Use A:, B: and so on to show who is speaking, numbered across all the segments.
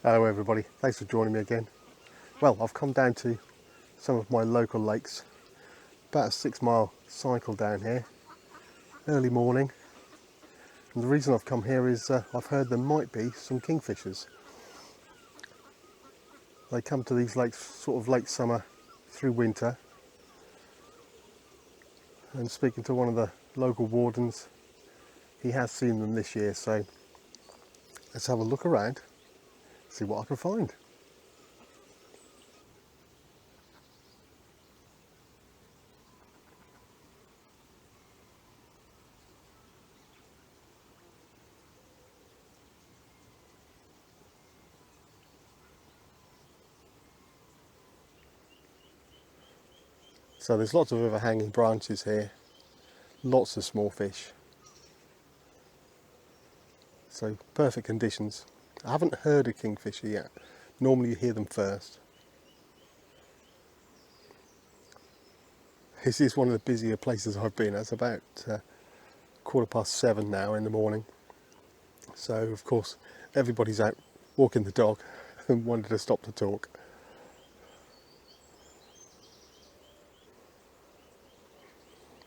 A: Hello everybody, thanks for joining me again. Well, I've come down to some of my local lakes, about a 6-mile cycle down here, early morning. And the reason I've come here is I've heard there might be some kingfishers. They come to these lakes sort of late summer through winter. And speaking to one of the local wardens, he has seen them this year, so let's have a look around, see what I can find. So there's lots of overhanging branches here, lots of small fish. So perfect conditions. I haven't heard a kingfisher yet. Normally you hear them first. This is one of the busier places I've been. It's about 7:15 now in the morning. So of course everybody's out walking the dog and wanted to stop to talk.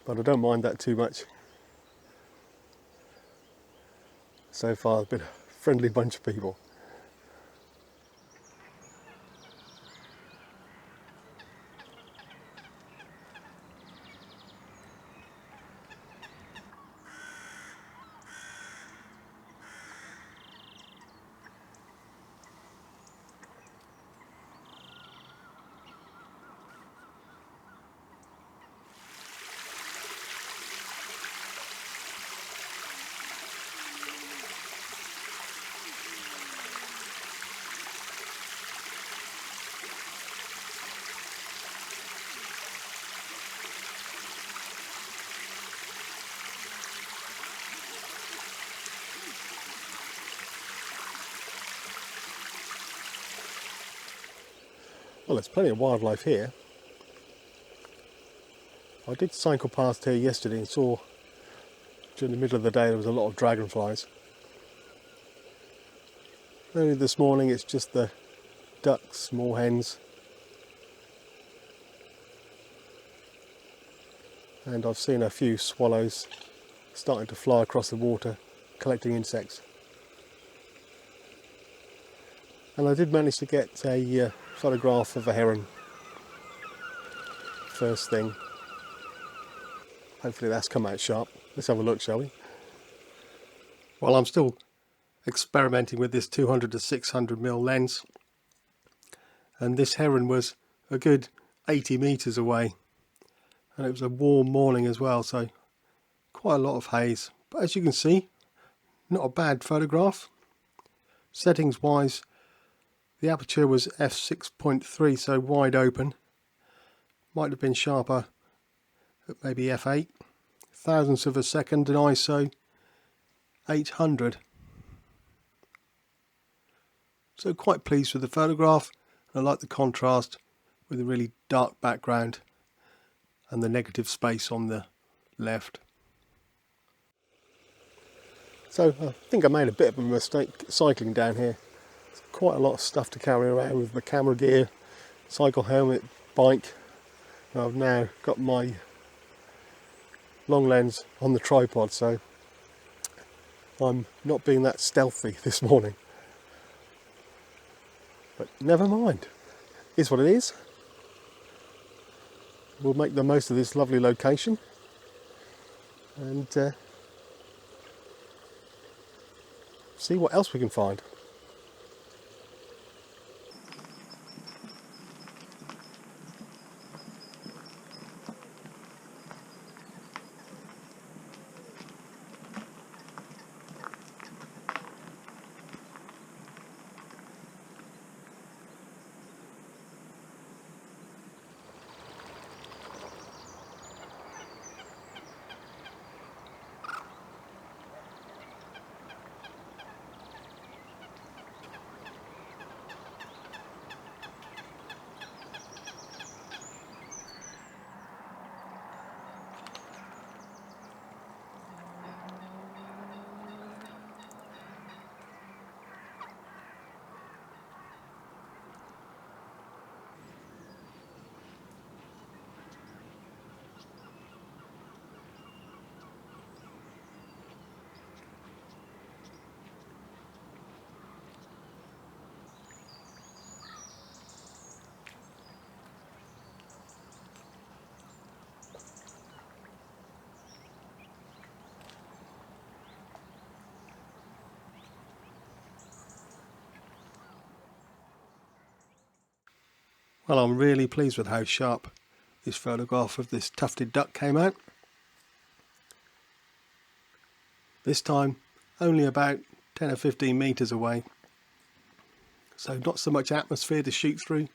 A: But I don't mind that too much. So far I've been a friendly bunch of people. Well, there's plenty of wildlife here. I did cycle past here yesterday and saw during the middle of the day there was a lot of dragonflies. Only this morning it's just the ducks, moorhens, and I've seen a few swallows starting to fly across the water collecting insects. And I did manage to get a photograph of a heron first thing. Hopefully that's come out sharp. Let's have a look, shall we? Well, I'm still experimenting with this 200 to 600mm lens, and this heron was a good 80 metres away, and it was a warm morning as well, so quite a lot of haze. But as you can see, not a bad photograph. Settings wise, the aperture was f6.3, so wide open. Might have been sharper at maybe f8. Thousandths of a second and ISO 800. So quite pleased with the photograph. I like the contrast with a really dark background and the negative space on the left. So I think I made a bit of a mistake cycling down here. There's quite a lot of stuff to carry around with my camera gear, cycle helmet, bike. And I've now got my long lens on the tripod, so I'm not being that stealthy this morning. But never mind, it's what it is. We'll make the most of this lovely location and see what else we can find. Well, I'm really pleased with how sharp this photograph of this tufted duck came out. This time only about 10 or 15 meters away, so not so much atmosphere to shoot through.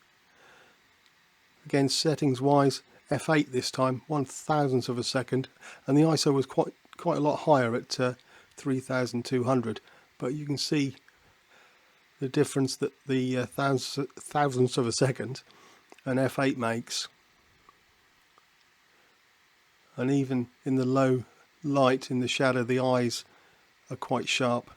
A: Again, settings wise, f8 this time, 1/1000th of a second, and the ISO was quite a lot higher at 3200, but you can see the difference that the thousandths of a second an f8 makes, and even in the low light, in the shadow, the eyes are quite sharp.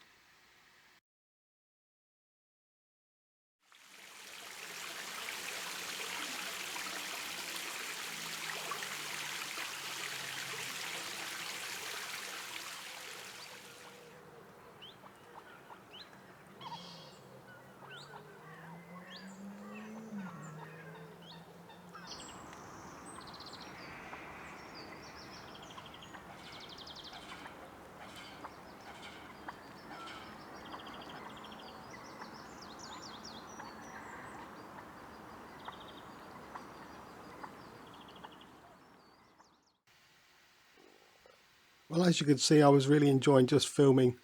A: Well, as you can see, I was really enjoying just filming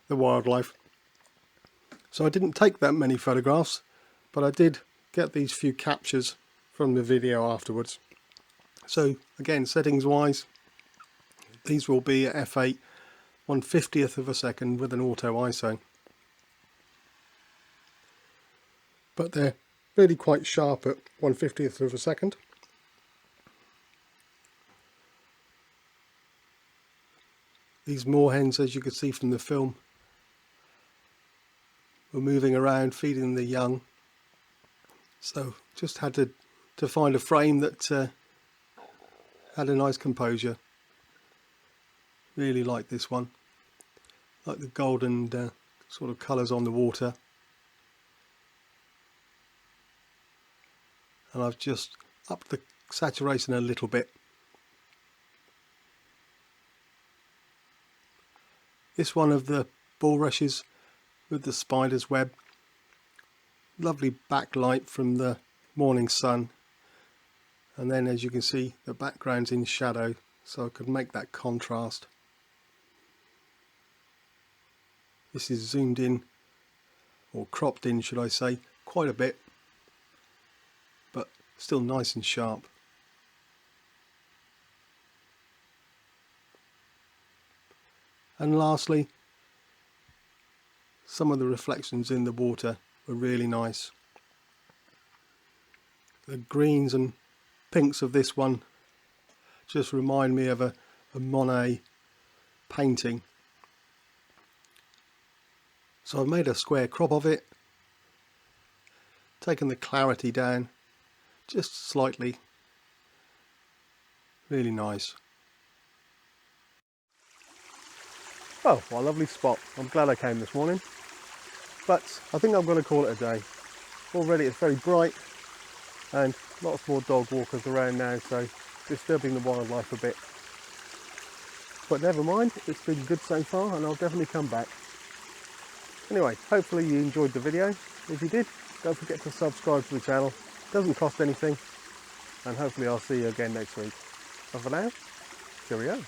A: the wildlife. So I didn't take that many photographs, but I did get these few captures from the video afterwards. So again, settings wise, these will be at f8, 1/50th of a second with an auto ISO. But they're really quite sharp at 1/50th of a second. These moorhens, as you can see from the film, were moving around feeding the young, so just had to find a frame that had a nice composure. Really like this one, like the golden sort of colours on the water, and I've just upped the saturation a little bit. This one of the bulrushes with the spider's web. Lovely backlight from the morning sun. And then, as you can see, the background's in shadow, so I could make that contrast. This is zoomed in, or cropped in should I say, quite a bit, but still nice and sharp. And lastly, some of the reflections in the water were really nice. The greens and pinks of this one just remind me of a Monet painting. So I've made a square crop of it, taken the clarity down just slightly. Really nice. Oh, what a lovely spot. I'm glad I came this morning. But I think I'm going to call it a day. Already it's very bright and lots more dog walkers around now, so disturbing the wildlife a bit. But never mind, it's been good so far and I'll definitely come back. Anyway, hopefully you enjoyed the video. If you did, don't forget to subscribe to the channel. It doesn't cost anything. And hopefully I'll see you again next week. But for now, cheerio.